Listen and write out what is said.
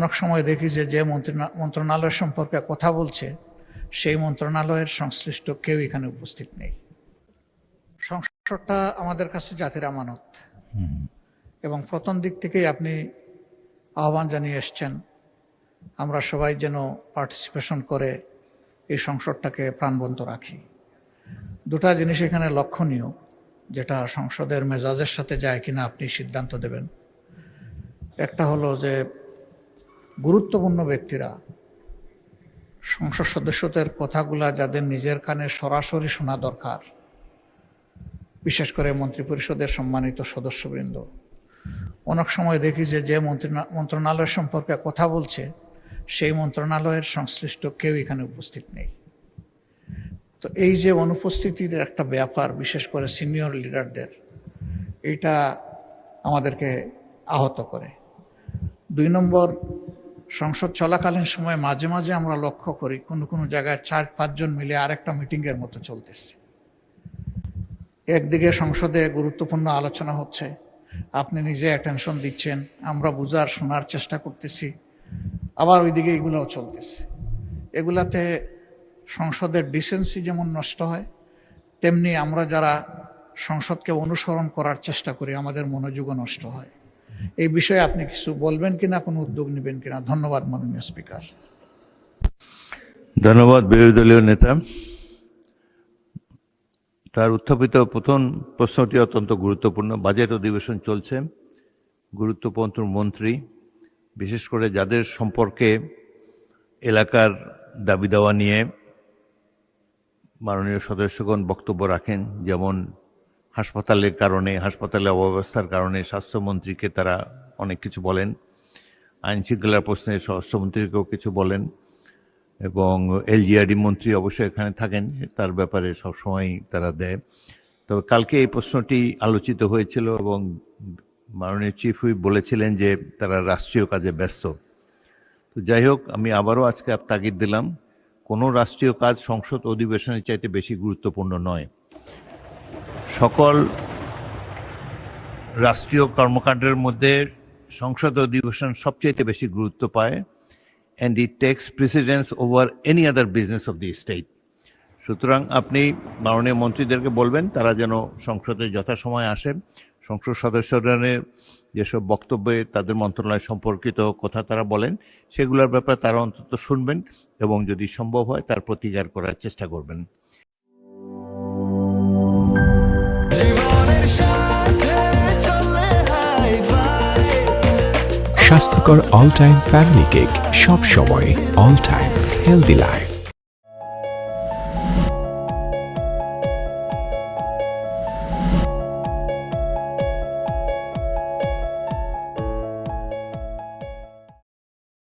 অনেক সময় দেখি যে যে মন্ত্রণালয় সম্পর্কে কথা বলছে সেই মন্ত্রণালয়ের সংশ্লিষ্ট কেউ এখানে উপস্থিত নেই। সংসদটা আমাদের কাছে জাতির আমানত এবং প্রথম দিক থেকেই আপনি আহ্বান জানিয়ে এসছেন আমরা সবাই যেন পার্টিসিপেশন করে এই সংসদটাকে প্রাণবন্ত রাখি। দুটা জিনিস এখানে লক্ষণীয়, যেটা সংসদের মেজাজের সাথে যায় কিনা আপনি সিদ্ধান্ত দেবেন। একটা হলো যে গুরুত্বপূর্ণ ব্যক্তিরা সংসদ সদস্যদের কথাগুলা যাদের নিজের কানে সরাসরি শোনা দরকার, বিশেষ করে মন্ত্রিপরিষদের সম্মানিত সদস্যবৃন্দ, অনেক সময় দেখি যে যে মন্ত্রণালয় সম্পর্কে কথা বলছে সেই মন্ত্রণালয়ের সংশ্লিষ্ট কেউ এখানে উপস্থিত নেই। তো এই যে অনুপস্থিতির একটা ব্যাপার, বিশেষ করে সিনিয়র লিডারদের, এইটা আমাদেরকে আহত করে। 2 নম্বর, সংসদ চলাকালীন সময় মাঝে মাঝে আমরা লক্ষ্য করি কোনো জায়গায় 4-5 জন মিলে আরেকটা মিটিংয়ের মতো চলতেছে। একদিকে সংসদে গুরুত্বপূর্ণ আলোচনা হচ্ছে, আপনি নিজে অ্যাটেনশন দিচ্ছেন, আমরা বুঝার শোনার চেষ্টা করতেছি, আবার ওইদিকে এগুলোও চলতেছে। এগুলাতে সংসদের ডিসেন্সি যেমন নষ্ট হয়, তেমনি আমরা যারা সংসদকে অনুসরণ করার চেষ্টা করি আমাদের মনোযোগও নষ্ট হয়। এই বিষয়ে আপনি কিছু বলবেন কিনা, কোনো উদ্যোগ নেবেন কিনা? ধন্যবাদ মাননীয় স্পিকার। ধন্যবাদ বিরোধী দলীয় নেতা। তার উত্থাপিত প্রথম প্রশ্নটি অত্যন্ত গুরুত্বপূর্ণ। বাজেট অধিবেশন চলছে, গুরুত্বপূর্ণ মন্ত্রী, বিশেষ করে যাদের সম্পর্কে এলাকার দাবি দাওয়া নিয়ে মাননীয় সদস্যগণ বক্তব্য রাখেন, যেমন হাসপাতালের কারণে, হাসপাতালের অব্যবস্থার কারণে স্বাস্থ্যমন্ত্রীকে তারা অনেক কিছু বলেন, আইন শৃঙ্খলার প্রশ্নে স্বরাষ্ট্রমন্ত্রীকেও কিছু বলেন, এবং এলজিআরডি মন্ত্রী অবশ্যই এখানে থাকেন, তার ব্যাপারে সবসময় তারা দেয়। তবে কালকে এই প্রশ্নটি আলোচিত হয়েছিল এবং মাননীয় চিফ হুইপ বলেছিলেন যে তারা রাষ্ট্রীয় কাজে ব্যস্ত। তো যাই হোক, আমি আবারও আজকে তাগিদ দিলাম, কোনো রাষ্ট্রীয় কাজ সংসদ অধিবেশনের চাইতে বেশি গুরুত্বপূর্ণ নয়। সকল রাষ্ট্রীয় কর্মকাণ্ডের মধ্যে সংসদ অধিবেশন সবচেয়ে বেশি গুরুত্ব পায়, and it takes precedence over any other business of the state. সুতরাং আপনি মাননীয় মন্ত্রীদেরকে বলবেন তারা যেন সংসদে যথাসময়ে আসেন, সংসদ সদস্যদের যেসব বক্তব্যে তাদের মন্ত্রণালয় সম্পর্কিত কথা তারা বলেন সেগুলোর ব্যাপারে তারা অন্তত শুনবেন এবং যদি সম্ভব হয় তার প্রতিকার করার চেষ্টা করবেন। স্বাস্থ্যকর অল টাইম ফ্যামিলি কেক, সব সময় অল টাইম হেলদি লাইফ।